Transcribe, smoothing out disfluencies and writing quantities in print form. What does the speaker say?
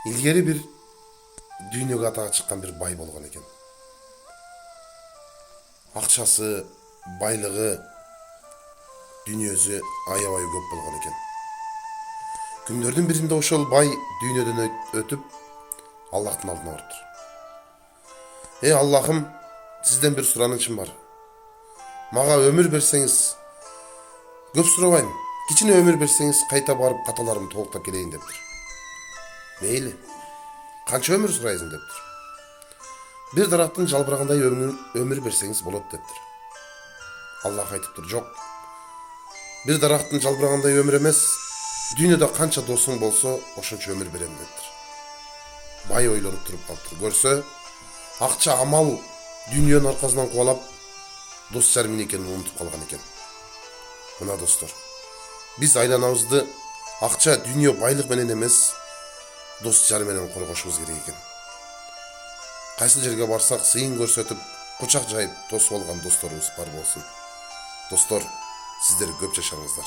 Илгери бир дүйнөгө атага чыккан бир бай болгон экен. Акчасы, байлыгы, дүйнөсү аябай көп болгон экен. Күндөрдүн биринде ошол бай дүйнөдөн өтүп, Аллахтын алдына барыптыр. Аллахым, сизден бир суранычым бар. Мага өмүр берсеңиз, көп сурабайм. Кичине өмүр берсеңиз, кайта барып каталарымды толуктап келейин дептир. Мейли. Канча өмүр сурайсың дептир. Бир дарактын жалбырагандай өмүр берсеңиз болот дептир. Аллах айтыптыр, жок. Бир дарактын жалбырагандай өмүр эмес, дүйнөдө канча досуң болсо, ошончо өмүр берем дептир. Бай ойлонуп туруп калыптыр. Көрсө, акча, амал дүйнөнүн аркасынан кубалап, дос жарым экенин унутуп калган экен. Мына достор, биз айланабызды акча, дүйнө, байлык менен эмес, дос жар менен коргошубуз керек экен. Кайсы жерге барсак, сыйын көрсөтүп, кучак жайып тосуп алган досторубуз бар болсун. Достор, сиздер көп жашаңыздар.